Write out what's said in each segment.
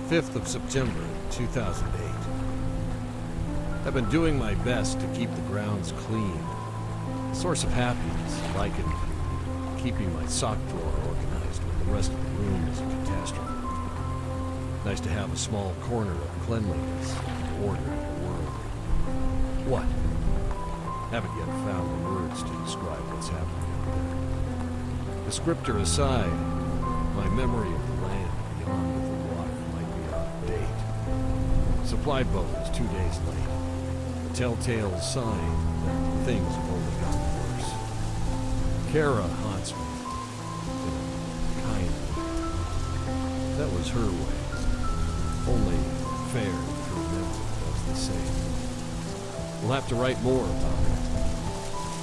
5th of September, 2008. I've been doing my best to keep the grounds clean. A source of happiness, likened to keeping my sock drawer organized when the rest of the room is a catastrophe. Nice to have a small corner of cleanliness and order in the world. What? Haven't yet found the words to describe what's happening out there. Descriptor aside, my memory of the land beyond the water might be out of date. Supply boat is 2 days late. A telltale sign that things have only gotten worse. Kara haunts me in a kind way. That was her way. Only fair through memory does the same. We'll have to write more about it.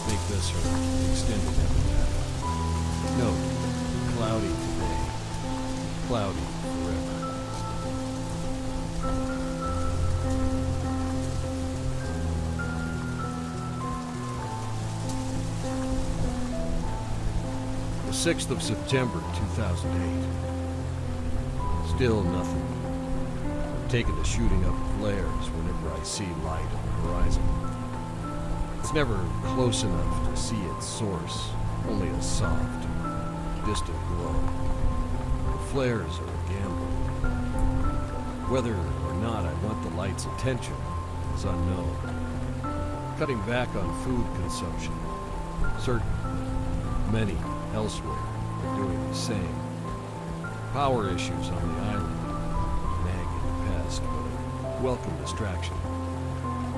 Make this her extended epitaph. Note, cloudy today, cloudy forever. The 6th of September, 2008. Still nothing. I've taken to shooting up flares whenever I see light on the horizon. It's never close enough to see its source, only a soft, distant glow. The flares are a gamble. Whether or not I want the light's attention is unknown. Cutting back on food consumption. Certain many elsewhere are doing the same. Power issues on the island. Nagging pest, but a welcome distraction.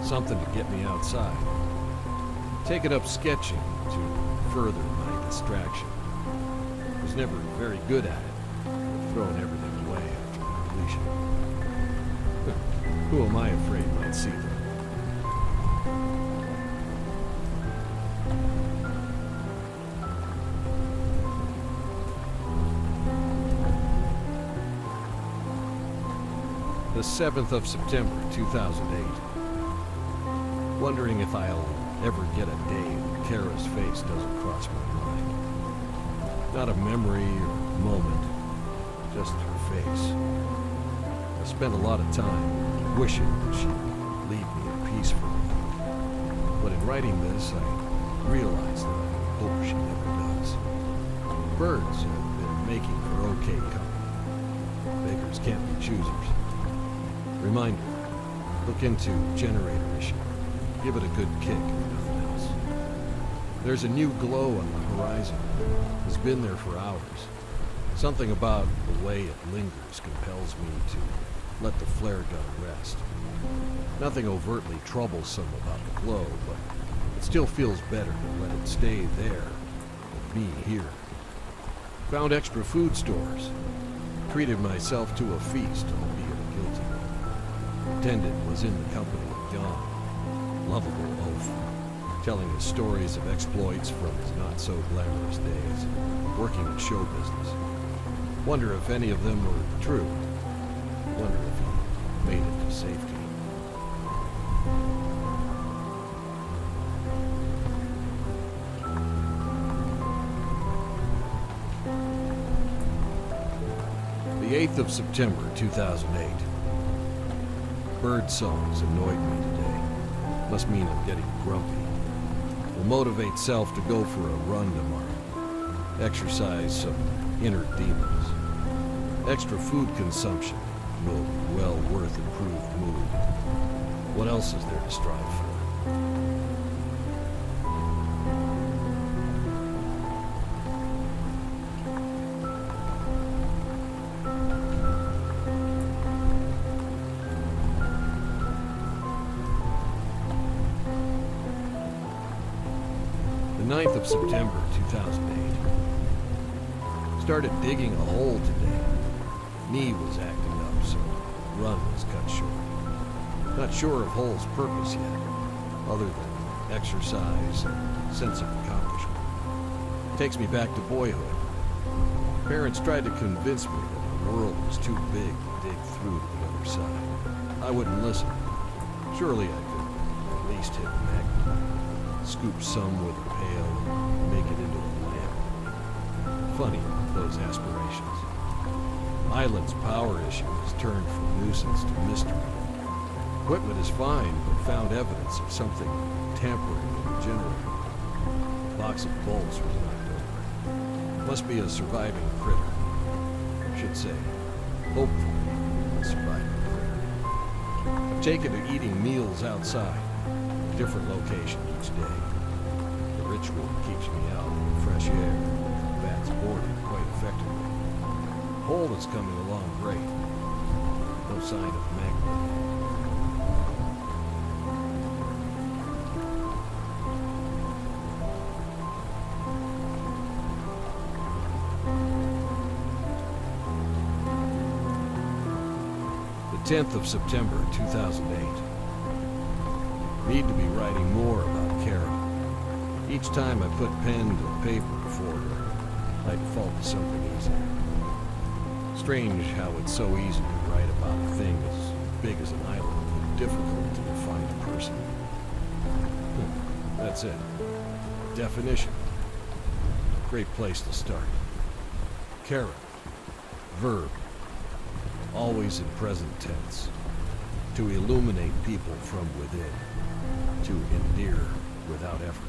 Something to get me outside. Taken up sketching to further my distraction. Was never very good at it, but thrown everything away after completion. Who am I afraid might see them? The 7th of September, 2008. Wondering if I'll ever get a day when Kara's face doesn't cross my mind. Not a memory or moment, just her face. I spent a lot of time wishing that she'd leave me in peace for me. But in writing this, I realized that I hope she never does. Birds have been making for okay company. Beggars can't be choosers. Reminder, look into generator issue. Give it a good kick, if nothing else. There's a new glow on the horizon. It's been there for hours. Something about the way it lingers compels me to let the flare gun rest. Nothing overtly troublesome about the glow, but it still feels better to let it stay there than be here. Found extra food stores. Treated myself to a feast, albeit a guilty one. Attendant was in the company of John. Lovable oaf, telling us stories of exploits from his not-so-glamorous days, working in show business. Wonder if any of them were true. Wonder if he made it to safety. The 8th of September, 2008. Bird songs annoyed me today. Must mean I'm getting grumpy. Will motivate self to go for a run tomorrow. Exercise some inner demons. Extra food consumption will be well worth improved mood. What else is there to strive for? The 9th of September, 2008. Started digging a hole today. Knee was acting up, so run was cut short. Not sure of hole's purpose yet, other than exercise and sense of accomplishment. Takes me back to boyhood. Parents tried to convince me that the world was too big to dig through to the other side. I wouldn't listen. Surely I could at least hit magnet. Scoop some with a pail and make it into a lamp. Funny, those aspirations. Island's power issue has turned from nuisance to mystery. Equipment is fine, but found evidence of something tampering with the generator. A box of bolts was knocked over. Must be a surviving critter. Should say, hopefully, a surviving critter. I've taken to eating meals outside, different location each day. The ritual keeps me out in the fresh air, bats boarding quite effectively. The hole is coming along great. No sign of magma. The 10th of September, 2008. Need to be writing more about Kara. Each time I put pen to paper before her, I default to something easier. Strange how it's so easy to write about a thing as big as an island, but difficult to define a person. That's it. Definition. Great place to start. Kara. Verb. Always in present tense. To illuminate people from within. To endear without effort.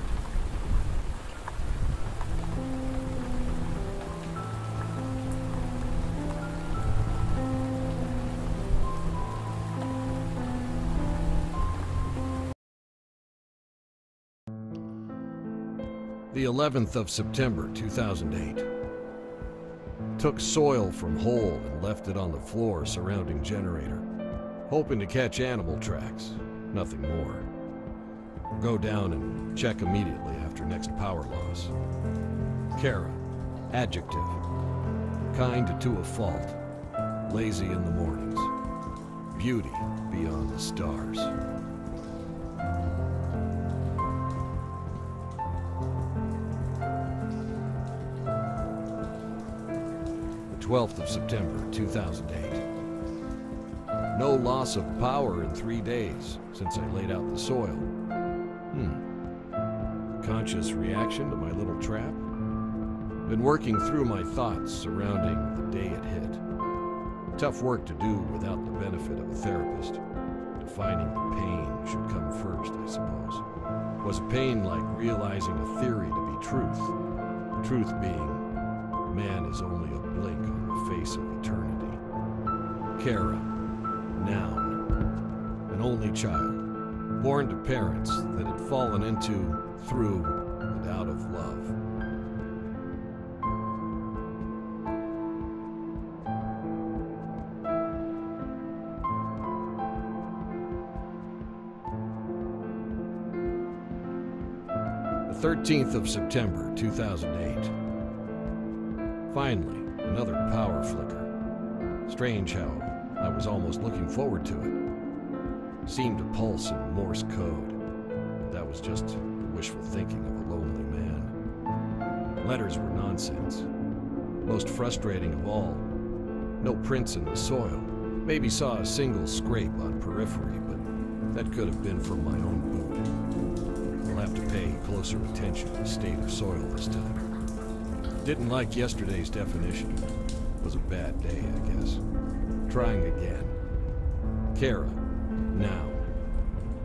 The 11th of September, 2008. Took soil from hole and left it on the floor surrounding generator. Hoping to catch animal tracks, nothing more. Go down and check immediately after next power loss. Kara, adjective. Kind to a fault. Lazy in the mornings. Beauty beyond the stars. The 12th of September, 2008. No loss of power in 3 days since I laid out the soil. Conscious reaction to my little trap? Been working through my thoughts surrounding the day it hit. Tough work to do without the benefit of a therapist. Defining the pain should come first, I suppose. Was pain like realizing a theory to be truth? Truth being, man is only a blink on the face of eternity. Kara, noun. An only child, born to parents that had fallen into, through, and out of love. The 13th of September, 2008. Finally, another power flicker. Strange how I was almost looking forward to it. Seemed to pulse in Morse code, but that was just wishful thinking of a lonely man. Letters were nonsense. Most frustrating of all, no prints in the soil. Maybe saw a single scrape on periphery, but that could have been from my own boot. I'll have to pay closer attention to the state of soil this time. Didn't like yesterday's definition. It was a bad day, I guess. Trying again. Kara, noun.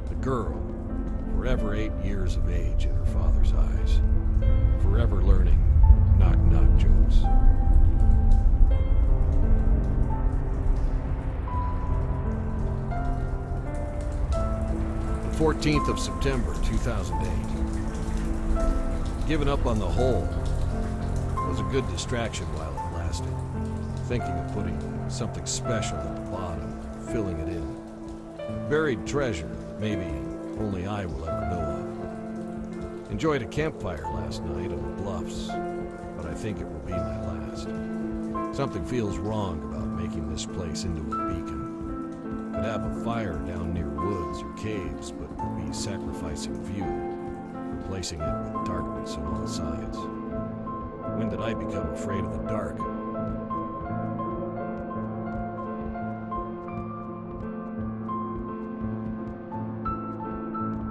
The girl, forever 8 years of age in her father's eyes. Forever learning knock-knock jokes. The 14th of September, 2008. Giving up on the hole was a good distraction while it lasted. Thinking of putting something special at the bottom, filling it in. Buried treasure that maybe only I will ever know of. Enjoyed a campfire last night on the bluffs, but I think it will be my last. Something feels wrong about making this place into a beacon. Could have a fire down near woods or caves, but would be sacrificing view, replacing it with darkness on all sides. When did I become afraid of the dark?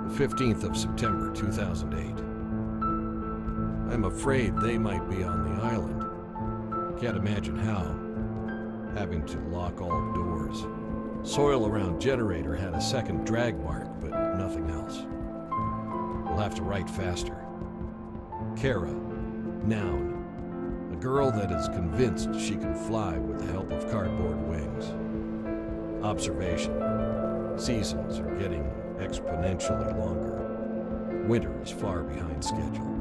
The 15th of September, 2008. I'm afraid they might be on the island. Can't imagine how. having to lock all doors. Soil around generator had a second drag mark, but nothing else. We'll have to write faster. Kara, noun. A girl that is convinced she can fly with the help of cardboard wings. Observation. Seasons are getting exponentially longer. Winter is far behind schedule.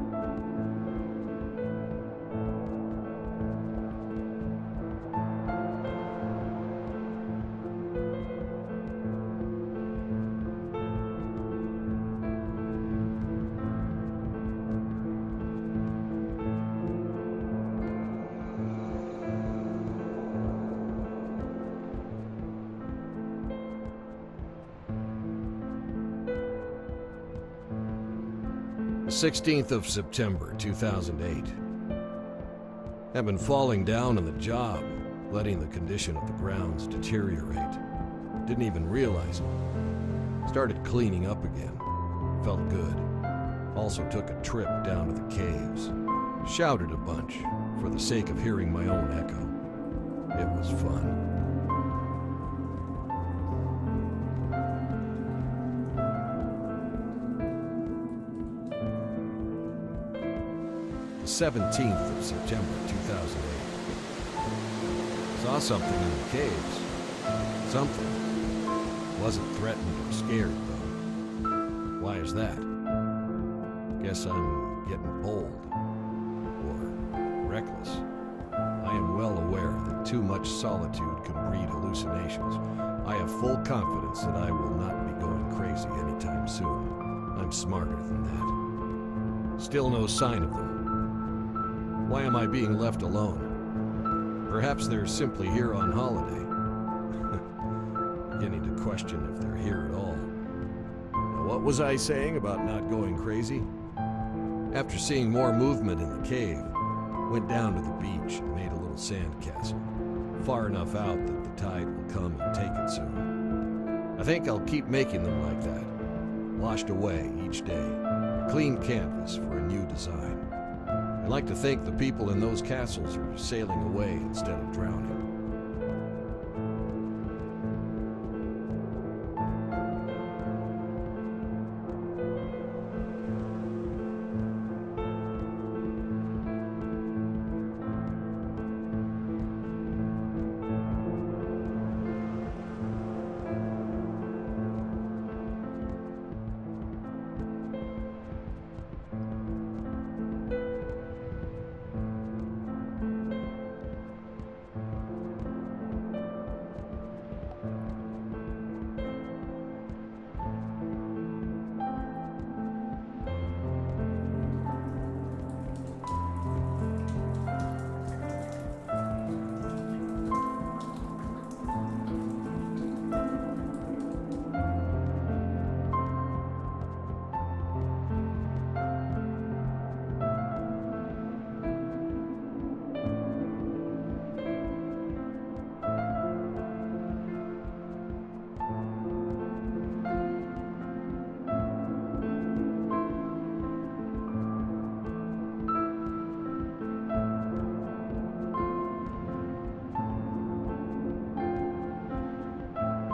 The 16th of September, 2008. I've been falling down on the job, letting the condition of the grounds deteriorate. Didn't even realize it. Started cleaning up again. Felt good. Also took a trip down to the caves. Shouted a bunch for the sake of hearing my own echo. It was fun. The 17th of September, 2008. Saw something in the caves. Something. Wasn't threatened or scared, though. Why is that? Guess I'm getting bold. Or reckless. I am well aware that too much solitude can breed hallucinations. I have full confidence that I will not be going crazy anytime soon. I'm smarter than that. Still no sign of them. Why am I being left alone? Perhaps they're simply here on holiday. Beginning to question if they're here at all. Now, what was I saying about not going crazy? After seeing more movement in the cave, went down to the beach and made a little sandcastle, far enough out that the tide will come and take it soon. I think I'll keep making them like that, washed away each day, a clean canvas for a new design. I like to think the people in those castles are sailing away instead of drowning.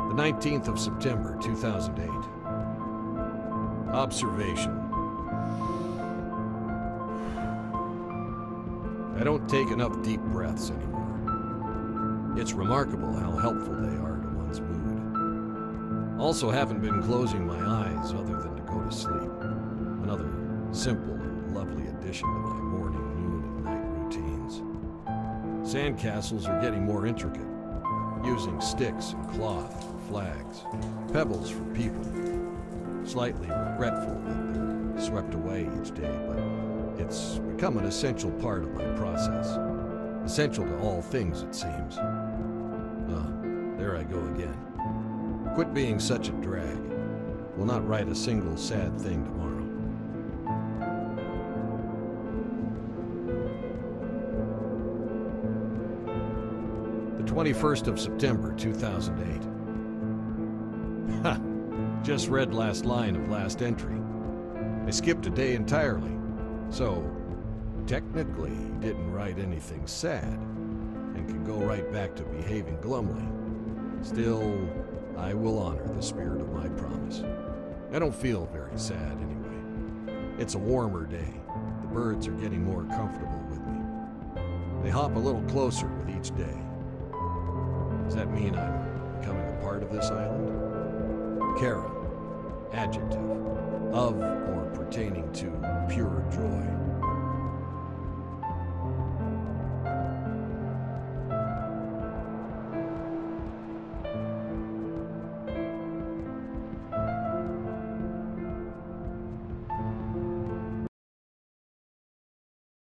The 19th of September, 2008. Observation. I don't take enough deep breaths anymore. It's remarkable how helpful they are to one's mood. Also haven't been closing my eyes other than to go to sleep. Another simple and lovely addition to my morning, noon, and night routines. Sandcastles are getting more intricate, using sticks and cloth for flags, pebbles for people. Slightly regretful that they're swept away each day, but it's become an essential part of my process. Essential to all things, it seems. There I go again. Quit being such a drag. Will not write a single sad thing tomorrow. The 21st of September, 2008. Ha! Just read last line of last entry. I skipped a day entirely, so technically didn't write anything sad, and can go right back to behaving glumly. Still, I will honor the spirit of my promise. I don't feel very sad anyway. It's a warmer day. The birds are getting more comfortable with me. They hop a little closer with each day. Does that mean I'm becoming a part of this island? Kara, adjective, of or pertaining to pure joy.